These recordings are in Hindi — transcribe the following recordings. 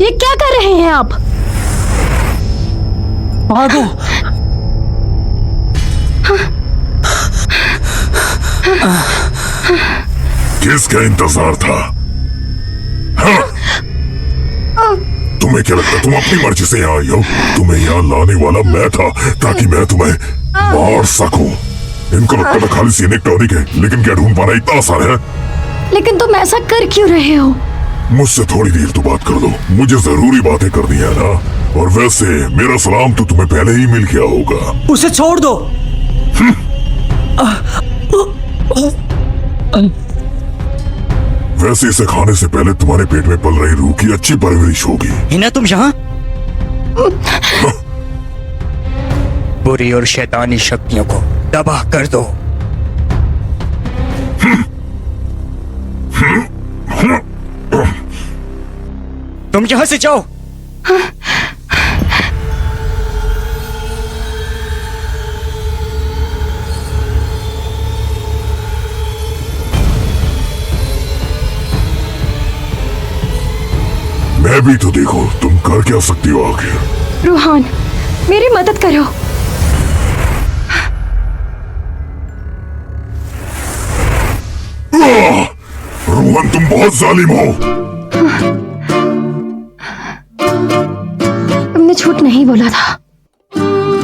ये क्या कर रहे हैं आप? भागो। किसका इंतजार था? हाँ? तुम्हें क्या लगता तुम अपनी मर्जी से यहाँ आई हो? तुम्हें यहाँ लाने वाला मैं था ताकि मैं तुम्हें मार सकूं। इनको लगता था खाली सीने टॉनिक है, लेकिन क्या ढूंढ पाना इतना आसान है? लेकिन तुम ऐसा कर क्यों रहे हो? मुझसे थोड़ी देर तो बात कर दो, मुझे जरूरी बातें करनी है ना। और वैसे मेरा सलाम तो तुम्हें पहले ही मिल गया होगा। उसे छोड़ दो। वैसे इसे खाने से पहले तुम्हारे पेट में पल रही रूह की अच्छी परवरिश होगी। हिना, तुम यहाँ? बुरी और शैतानी शक्तियों को तबाह कर दो। तुम यहाँ से जाओ। मैं भी तो देखो तुम कर क्या सकती हो आखिर। रूहान, मेरी मदद करो। रूहान, तुम बहुत जालिम हो। तुमने झूठ नहीं बोला था।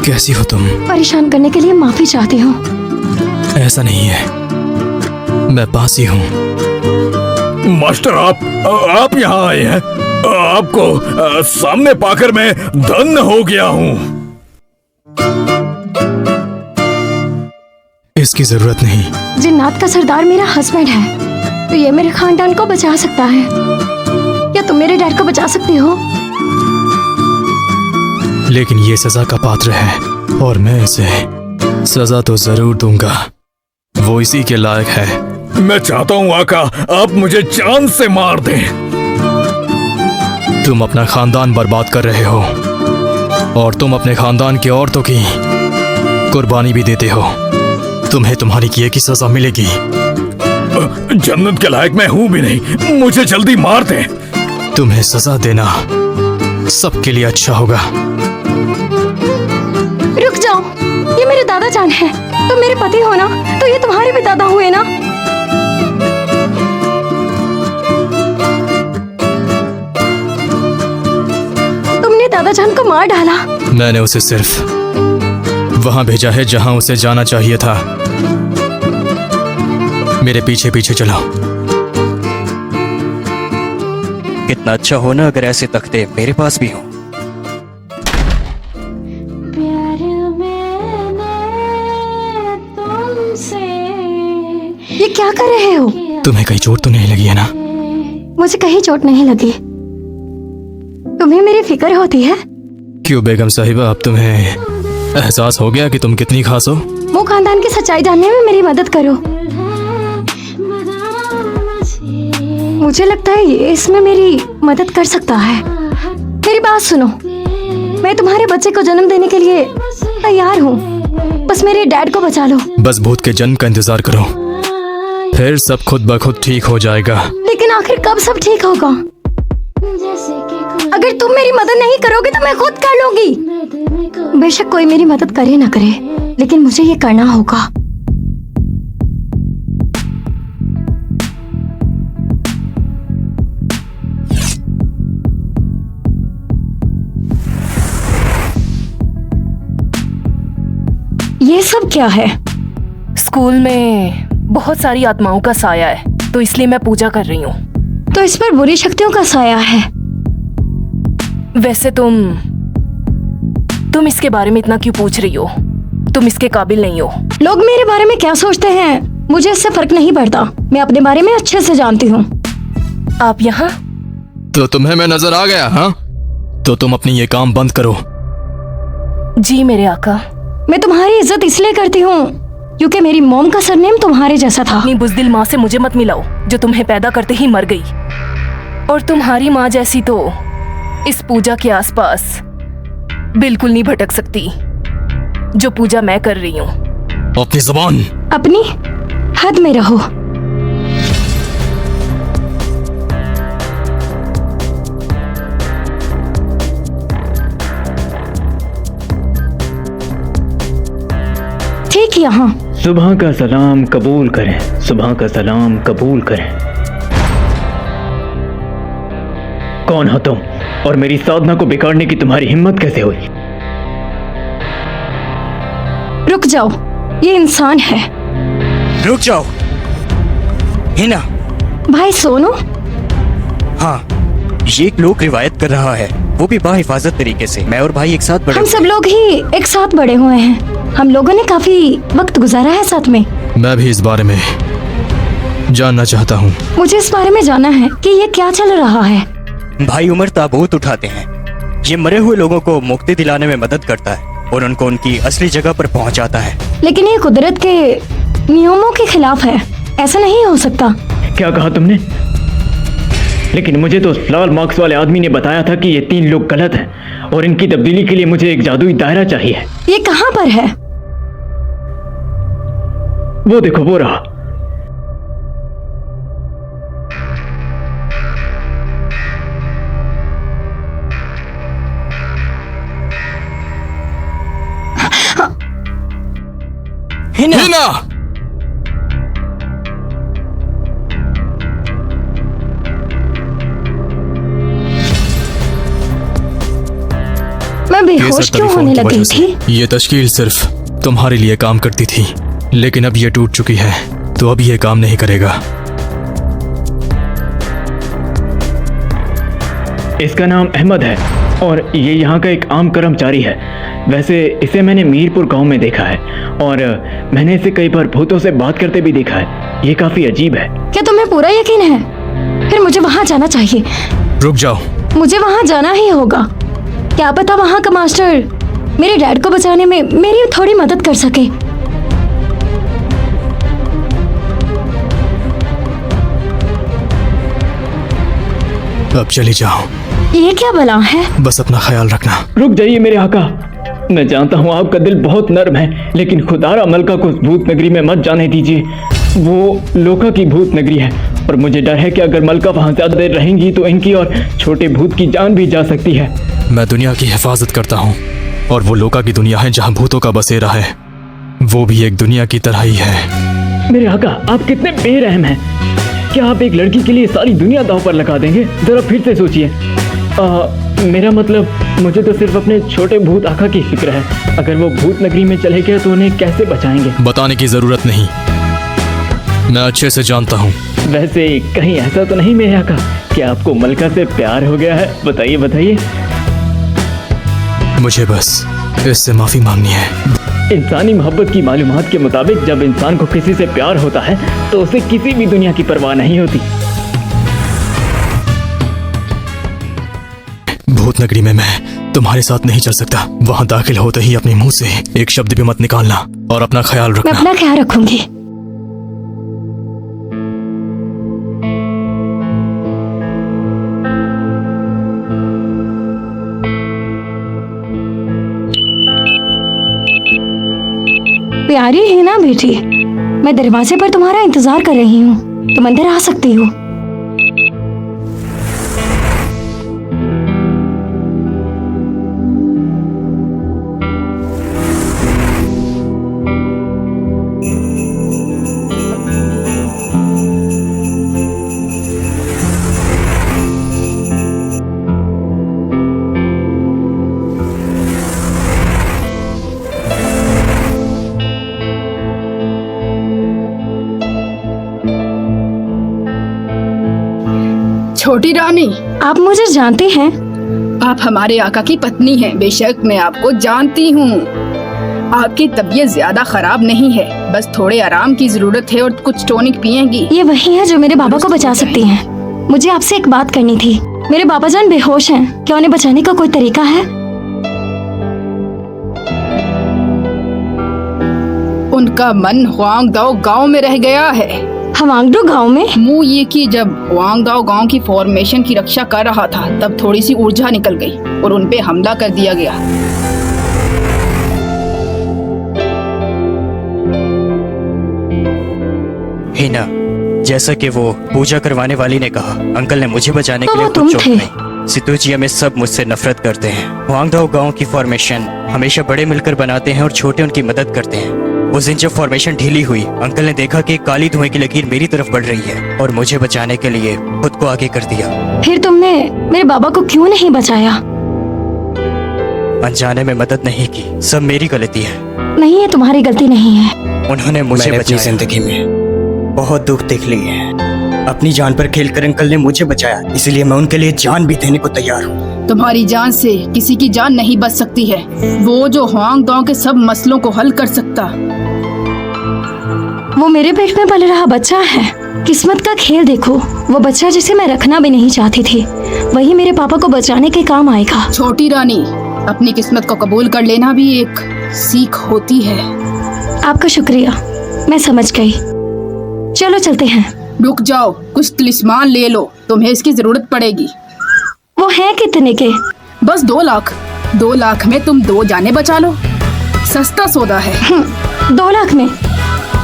कैसी हो तुम? परेशान करने के लिए माफी चाहती हूँ। ऐसा नहीं है, मैं पास ही हूँ। मास्टर, आप यहाँ आए हैं। आपको सामने पाकर मैं धन्य हो गया हूँ। इसकी जरूरत नहीं। जिन्नात का सरदार मेरा हस्बैंड है, तो ये मेरे खानदान को बचा सकता है। क्या तुम मेरे डैड को बचा सकती हो? लेकिन ये सजा का पात्र है और मैं इसे सजा तो जरूर दूंगा। वो इसी के लायक है। मैं चाहता हूँ आका, आप मुझे जान से मार दें। तुम अपना खानदान बर्बाद कर रहे हो और तुम अपने खानदान की औरतों की कुर्बानी भी देते हो। तुम्हें तुम्हारी किए की सजा मिलेगी। जन्नत के लायक मैं हूँ भी नहीं, मुझे जल्दी मार दें। तुम्हें सजा देना सबके लिए अच्छा होगा। रुक जाओ, ये मेरे दादा जान है। तुम मेरे पति हो ना, तो ये तुम्हारे भी दादा हुए ना। तुमने दादा जान को मार डाला। मैंने उसे सिर्फ वहां भेजा है जहां उसे जाना चाहिए था। मेरे पीछे पीछे चलो। कितना अच्छा हो ना अगर ऐसे तख्ते मेरे पास भी हो। ये क्या कर रहे हो? तुम्हें कहीं चोट तो नहीं लगी है ना? मुझे कहीं चोट नहीं लगी। तुम्हें मेरी फिक्र होती है? क्यों बेगम साहिबा, अब तुम्हें एहसास हो गया कि तुम कितनी खास हो? वो खानदान की सच्चाई जानने में मेरी मदद करो। मुझे लगता है ये इसमें मेरी मदद कर सकता है। मेरी बात सुनो, मैं तुम्हारे बच्चे को जन्म देने के लिए तैयार हूँ। बस मेरे डैड को बचा लो। बस भूत के जन्म का इंतजार करो, फिर सब खुद ब खुद ठीक हो जाएगा। लेकिन आखिर कब सब ठीक होगा? अगर तुम मेरी मदद नहीं करोगे तो मैं खुद कर लूंगी। बेशक कोई मेरी मदद करे ना करे, लेकिन मुझे ये करना होगा। ये सब क्या है? स्कूल में बहुत सारी आत्माओं का साया है, तो इसलिए मैं पूजा कर रही हूँ। तो इस पर बुरी शक्तियों का साया है। वैसे तुम इसके बारे में इतना क्यों पूछ रही हो? तुम इसके काबिल नहीं हो। लोग मेरे बारे में क्या सोचते हैं मुझे इससे फर्क नहीं पड़ता। मैं अपने बारे में अच्छे से जानती हूँ। आप यहाँ? तो तुम्हें मैं नजर आ गया? हाँ, तो तुम अपनी ये काम बंद करो। जी मेरे आका। मैं तुम्हारी इज्जत इसलिए करती हूँ क्योंकि मेरी मॉम का सरनेम तुम्हारे जैसा था। अपनी बुज़दिल माँ से मुझे मत मिलाओ, जो तुम्हें पैदा करते ही मर गई। और तुम्हारी माँ जैसी तो इस पूजा के आसपास बिल्कुल नहीं भटक सकती, जो पूजा मैं कर रही हूँ। अपनी जुबान अपनी हद में रहो। एक यहाँ। सुबह का सलाम कबूल करें, सुबह का सलाम कबूल करें। कौन हो तुम और मेरी साधना को बिगाड़ने की तुम्हारी हिम्मत कैसे हुई? रुक जाओ, ये इंसान है। रुक जाओ हिना। भाई सोनू, हाँ, ये एक लोक रिवायत कर रहा है, वो भी बाहिफाजत तरीके से। मैं और भाई एक साथ बड़े हम सब लोग ही एक साथ बड़े हुए हैं। हम लोगों ने काफी वक्त गुजारा है साथ में। मैं भी इस बारे में जानना चाहता हूँ। मुझे इस बारे में जानना है कि ये क्या चल रहा है। भाई उमर ताबूत उठाते हैं। ये मरे हुए लोगों को मुक्ति दिलाने में मदद करता है और उनको उनकी असली जगह पर पहुंचाता है। लेकिन ये कुदरत के नियमों के खिलाफ है, ऐसा नहीं हो सकता। क्या कहा तुमने? लेकिन मुझे तो लाल मार्क्स वाले आदमी ने बताया था कि ये 3 लोग गलत हैं और इनकी तब्दीली के लिए मुझे एक जादुई दायरा चाहिए। ये कहाँ पर है? वो देखो, वो रहा। हिना, हिना! मैं ये बेहोश सब क्यों टेलीफोन होने की लग वजह गई से। थी? ये तश्कील सिर्फ तुम्हारे लिए काम करती थी, लेकिन अब ये टूट चुकी है तो अब ये काम नहीं करेगा। इसका नाम अहमद है और ये यहाँ का एक आम कर्मचारी है। वैसे इसे मैंने मीरपुर गांव में देखा है और मैंने इसे कई बार भूतों से बात करते भी देखा है। ये काफी अजीब है। क्या तुम्हें पूरा यकीन है? फिर मुझे वहाँ जाना चाहिए। रुक जाओ। मुझे वहाँ जाना ही होगा। क्या पता वहाँ का मास्टर मेरे डैड को बचाने में मेरी थोड़ी मदद कर सके। अब चली जाओ। ये क्या बला है? बस अपना ख्याल रखना। रुक जाइए मेरे आका। मैं जानता हूँ आपका दिल बहुत नर्म है, लेकिन खुदारा मलका को उस भूत नगरी में मत जाने दीजिए। वो लोका की भूत नगरी है और मुझे डर है कि अगर मलका वहाँ ज्यादा देर रहेंगी तो इनकी और छोटे भूत की जान भी जा सकती है। मैं दुनिया की हिफाजत करता हूँ और वो लोका की दुनिया है जहाँ भूतों का बसेरा है। वो भी एक दुनिया की तरह ही है। मेरे आका, आप कितने बेरहम हैं। क्या आप एक लड़की के लिए सारी दुनिया दांव पर लगा देंगे? जरा फिर से सोचिए। मेरा मतलब, मुझे तो सिर्फ अपने छोटे भूत आका की फिक्र है। अगर वो भूत नगरी में चले गए तो उन्हें कैसे बचाएंगे? बताने की जरूरत नहीं, मैं अच्छे से जानता हूँ। वैसे कहीं ऐसा तो नहीं मेरे आका कि आपको मलका से प्यार हो गया है? बताइए बताइए। मुझे बस इससे माफी मांगनी है। इंसानी मोहब्बत की मालूमात के मुताबिक जब इंसान को किसी से प्यार होता है तो उसे किसी भी दुनिया की परवाह नहीं होती। भूत नगरी में मैं तुम्हारे साथ नहीं चल सकता। वहाँ दाखिल होते ही अपने मुंह से एक शब्द भी मत निकालना और अपना ख्याल मैं रखना। अपना ख्याल रखूंगी। प्यारी है ना बेटी, मैं दरवाजे पर तुम्हारा इंतजार कर रही हूँ। तुम अंदर आ सकती हो। छोटी रानी, आप मुझे जानते हैं? आप हमारे आका की पत्नी हैं। बेशक मैं आपको जानती हूँ। आपकी तबीयत ज्यादा खराब नहीं है, बस थोड़े आराम की जरूरत है और कुछ टॉनिक पिएंगी। ये वही है जो मेरे बाबा को बचा सकती हैं। मुझे आपसे एक बात करनी थी। मेरे बाबा जान बेहोश हैं, क्या उन्हें बचाने का कोई तरीका है? उनका मन हुआंगदाओ गांव में रह गया है। हवांगडू गांव में? मुंह ये कि जब हुआंगदाओ गांव की फॉर्मेशन की रक्षा कर रहा था तब थोड़ी सी ऊर्जा निकल गई और उन पे हमला कर दिया गया। हिना, जैसा कि वो पूजा करवाने वाली ने कहा, अंकल ने मुझे बचाने के तो लिए वो खुद तुम चोट थे। खाई। सितुजिया में सब मुझसे नफरत करते हैं। हुआंगदाओ गांव की फॉर्मेशन हमेशा बड़े मिलकर बनाते हैं और छोटे उनकी मदद करते हैं। उस दिन जब फॉर्मेशन ढीली हुई, अंकल ने देखा कि काली धुएं की लकीर मेरी तरफ बढ़ रही है और मुझे बचाने के लिए खुद को आगे कर दिया। फिर तुमने मेरे बाबा को क्यों नहीं बचाया? अनजाने में मदद नहीं की, सब मेरी गलती है। नहीं, ये तुम्हारी गलती नहीं है। उन्होंने मुझे मैंने अपनी बचाया। जिंदगी में बहुत दुख देख लिए हैं। अपनी जान पर खेलकर अंकल ने मुझे बचाया, इसलिए मैं उनके लिए जान भी देने को तैयार हूँ। तुम्हारी जान से किसी की जान नहीं बच सकती है। वो जो हुआंग डोंग के सब मसलों को हल कर सकता। वो मेरे पेट में पल रहा बच्चा है। किस्मत का खेल देखो, वो बच्चा जिसे मैं रखना भी नहीं चाहती थी, वही मेरे पापा को बचाने के काम आएगा। छोटी रानी, अपनी किस्मत को कबूल कर लेना भी एक सीख होती है। आपका शुक्रिया, मैं समझ गई। चलो चलते हैं। रुक जाओ, कुछ तिलिस्मान ले लो, तुम्हें इसकी जरूरत पड़ेगी। वो है कितने के? बस 2 लाख। 2 लाख में तुम 2 जाने बचा लो। सस्ता सौदा है। 2 लाख में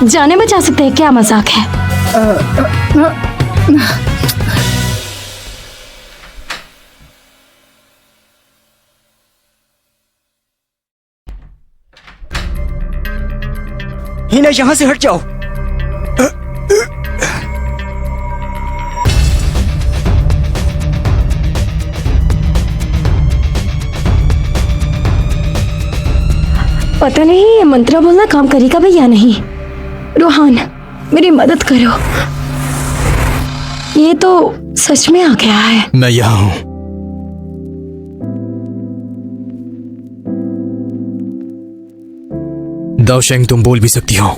जाने बचा सकते हैं? क्या मजाक है। हिना, यहाँ से हट जाओ। पता नहीं ये मंत्र बोलना काम करेगा भी या नहीं। रोहान, मेरी मदद करो। ये तो सच में आ गया है। मैं यहाँ हूँ। दाओशेंग, तुम बोल भी सकती हो।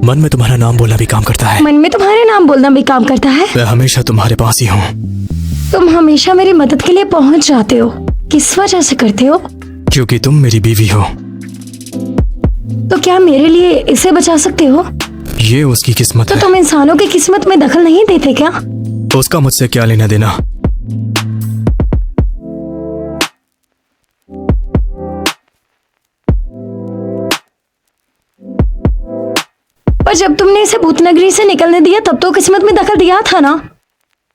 मन में तुम्हारा नाम बोलना भी काम करता है। मन में तुम्हारे नाम बोलना भी काम करता है। मैं हमेशा तुम्हारे पास ही हूँ। तुम हमेशा मेरी मदद के लिए पहुंच जाते हो। किस वजह से करते हो? क्योंकि तुम मेरी बीवी हो। तो क्या मेरे लिए इसे बचा सकते हो? ये उसकी किस्मत तो है। तुम इंसानों की किस्मत में दखल नहीं देते क्या? उसका मुझसे क्या लेना देना? पर जब तुमने इसे भूतनगरी से निकलने दिया तब तो किस्मत में दखल दिया था ना।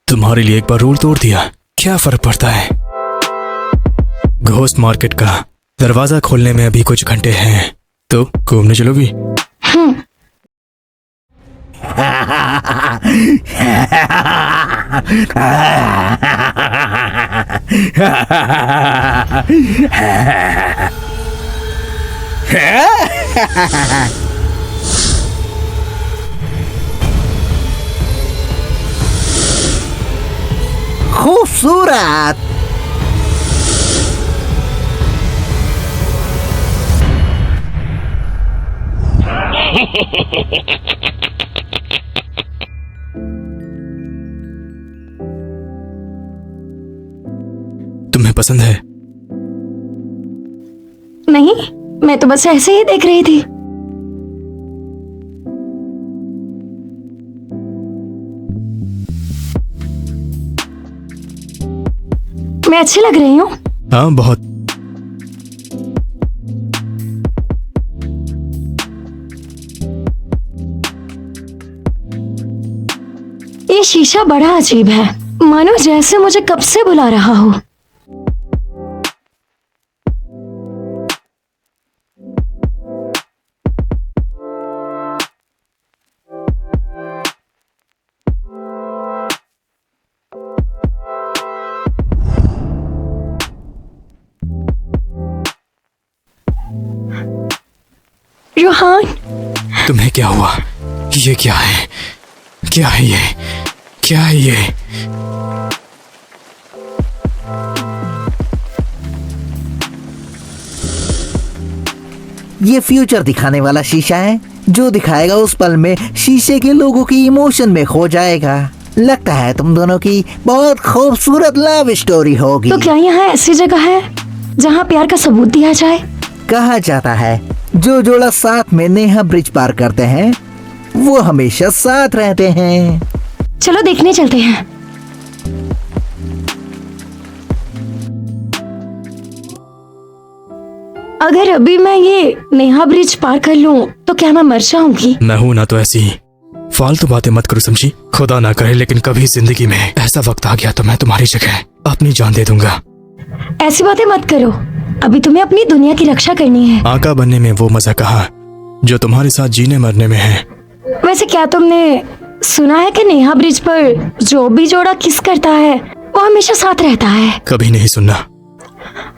तुम्हारे लिए एक बार रूल तोड़ दिया, क्या फर्क पड़ता है? घोस्ट मार्केट का दरवाजा खोलने में अभी कुछ घंटे हैं, तो घूमने चलोगी? खूबसूरत। तुम्हें पसंद है? नहीं, मैं तो बस ऐसे ही देख रही थी। मैं अच्छी लग रही हूँ? हाँ, बहुत। ये शीशा बड़ा अजीब है, मानो जैसे मुझे कब से बुला रहा हो। रोहान, तुम्हें क्या हुआ? ये क्या है? क्या है ये? क्या है ये? ये फ्यूचर दिखाने वाला शीशा है जो दिखाएगा उस पल में शीशे के लोगों की इमोशन में खो जाएगा। लगता है तुम दोनों की बहुत खूबसूरत लव स्टोरी होगी। तो क्या यहाँ ऐसी जगह है जहाँ प्यार का सबूत दिया जाए? कहा जाता है जो जोड़ा साथ में नेहा ब्रिज पार करते हैं वो हमेशा साथ रहते हैं। चलो देखने चलते हैं। अगर अभी मैं ये नेहा ब्रिज पार कर लूं तो क्या मैं मर जाऊंगी? मैं हूं ना, तो ऐसी ही फालतू बातें मत करो, समझी? खुदा ना करे लेकिन कभी जिंदगी में ऐसा वक्त आ गया तो मैं तुम्हारी जगह अपनी जान दे दूंगा। ऐसी बातें मत करो, अभी तुम्हें अपनी दुनिया की रक्षा करनी है। आका बनने में वो मजा कहा जो तुम्हारे साथ जीने मरने में है। वैसे क्या तुमने सुना है कि नेहा ब्रिज पर जो भी जोड़ा किस करता है वो हमेशा साथ रहता है? कभी नहीं सुनना।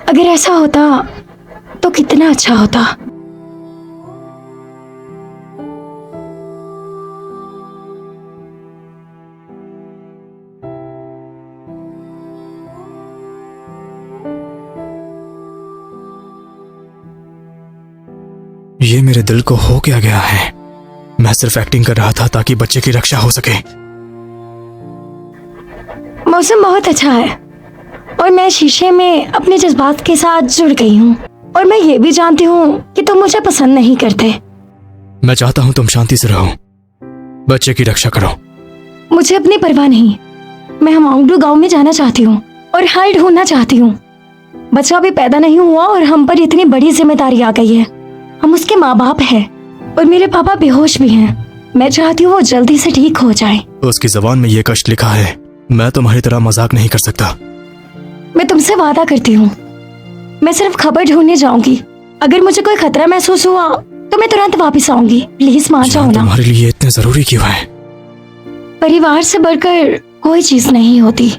अगर ऐसा होता तो कितना अच्छा होता। ये मेरे दिल को हो क्या गया है। मैं सिर्फ एक्टिंग कर रहा था ताकि बच्चे की रक्षा हो सके। मौसम बहुत अच्छा है और मैं शीशे में अपने जज्बात के साथ जुड़ गई हूँ और मैं ये भी जानती हूँ कि तुम मुझे पसंद नहीं करते। मैं चाहता हूँ तुम शांति से रहो, बच्चे की रक्षा करो। मुझे अपनी परवाह नहीं। मैं हमाउंडू गांव में जाना चाहती हूँ और हल ढूंढना चाहती हूँ। बच्चा भी पैदा नहीं हुआ और हम पर इतनी बड़ी जिम्मेदारी आ गई है। हम उसके माँ बाप हैं और मेरे पापा बेहोश भी हैं। मैं चाहती हूँ वो जल्दी से ठीक हो जाए। उसकी ज़बान में ये कष्ट लिखा है। मैं तुम्हारी तरह मजाक नहीं कर सकता। मैं तुमसे वादा करती हूँ, मैं सिर्फ खबर ढूंढने जाऊंगी। अगर मुझे कोई खतरा महसूस हुआ तो मैं तुरंत वापस आऊंगी। प्लीज मान जाओ ना। तुम्हारे लिए इतने जरूरी क्यों है? परिवार से बढ़कर कोई चीज नहीं होती।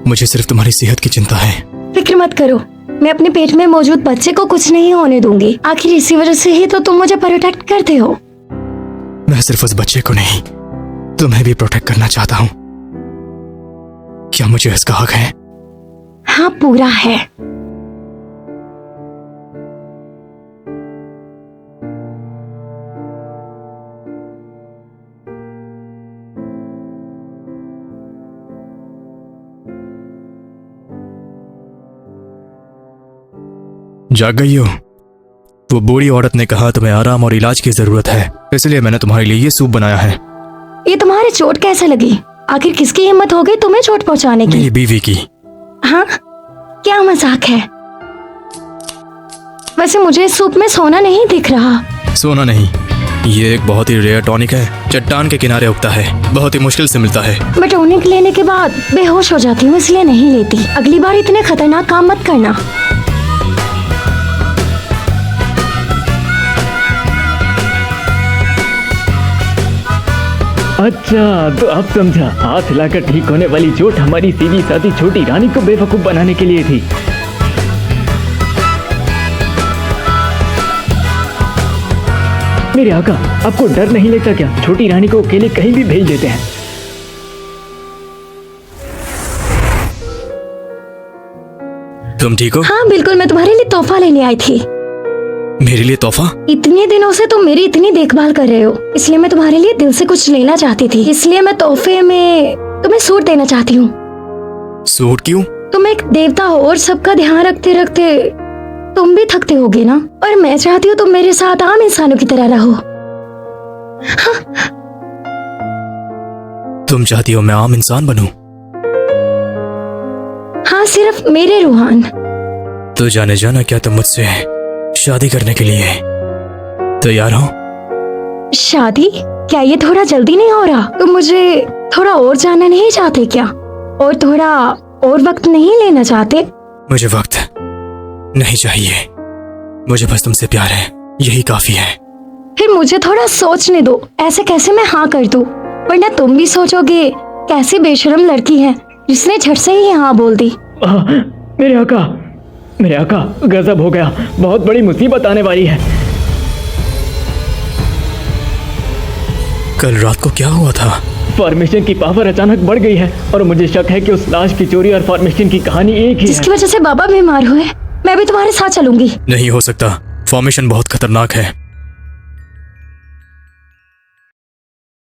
मुझे सिर्फ तुम्हारी सेहत की चिंता है। फिक्र मत करो, मैं अपने पेट में मौजूद बच्चे को कुछ नहीं होने दूंगी। आखिर इसी वजह से ही तो तुम मुझे प्रोटेक्ट करते हो। मैं सिर्फ उस बच्चे को नहीं, तुम्हें भी प्रोटेक्ट करना चाहता हूँ। क्या मुझे इसका हक है? हाँ, पूरा है। जाग गई हो? वो बूढ़ी औरत ने कहा तुम्हें आराम और इलाज की जरूरत है, इसलिए मैंने तुम्हारे लिए ये सूप बनाया है। ये तुम्हारी चोट कैसे लगी? आखिर किसकी हिम्मत हो गई तुम्हें चोट पहुंचाने की? मेरी बीवी की। हाँ, क्या मजाक है? वैसे मुझे इस सूप में सोना नहीं दिख रहा। सोना नहीं, ये एक बहुत ही रेयर टॉनिक है। चट्टान के किनारे उगता है, बहुत ही मुश्किल से मिलता है। मैं टॉनिक लेने के बाद बेहोश हो जाती हूँ, इसलिए नहीं लेती। अगली बार इतने खतरनाक काम मत करना। अच्छा, तो अब समझा। हाथ हिलाकर ठीक होने वाली चोट हमारी सीधी सादी छोटी रानी को बेवकूफ बनाने के लिए थी। मेरे आका, आपको डर नहीं लगता क्या? छोटी रानी को अकेले कहीं भी भेज देते हैं। तुम ठीक हो? हाँ बिल्कुल, मैं तुम्हारे लिए तोहफा लेने आई थी। मेरे लिए तोहफा? इतने दिनों से तुम मेरी इतनी देखभाल कर रहे हो, इसलिए मैं तुम्हारे लिए दिल से कुछ लेना चाहती थी। इसलिए मैं तोहफे में तुम्हें सूट देना चाहती हूँ। सूट क्यों? तुम एक देवता हो और सबका ध्यान रखते रखते तुम भी थकते होगे ना, और मैं चाहती हूँ तुम मेरे साथ आम इंसानों की तरह रहो। हाँ। तुम चाहती हो मैं आम इंसान बनूं? हाँ, सिर्फ मेरे रूहान। तो जाने जाना, क्या तुम मुझसे शादी करने के लिए तैयार हो? शादी? क्या ये थोड़ा जल्दी नहीं हो रहा? तुम मुझे थोड़ा और जानना नहीं चाहते क्या? और थोड़ा और वक्त नहीं लेना चाहते? मुझे वक्त नहीं चाहिए, मुझे बस तुमसे प्यार है, यही काफी है। फिर मुझे थोड़ा सोचने दो। ऐसे कैसे मैं हाँ कर दूं? वरना तुम भी सोचोगे कैसी बेशर्म लड़की है जिसने झट से ही हाँ बोल दी। मेरे आका, गजब हो गया। बहुत बड़ी मुसीबत आने वाली है। कल रात को क्या हुआ था? फॉर्मेशन की पावर अचानक बढ़ गई है और मुझे शक है कि उस लाश की चोरी और फॉर्मेशन की कहानी एक ही है। जिसकी वजह से बाबा बीमार हुए। मैं भी तुम्हारे साथ चलूंगी। नहीं हो सकता, फॉर्मेशन बहुत खतरनाक है।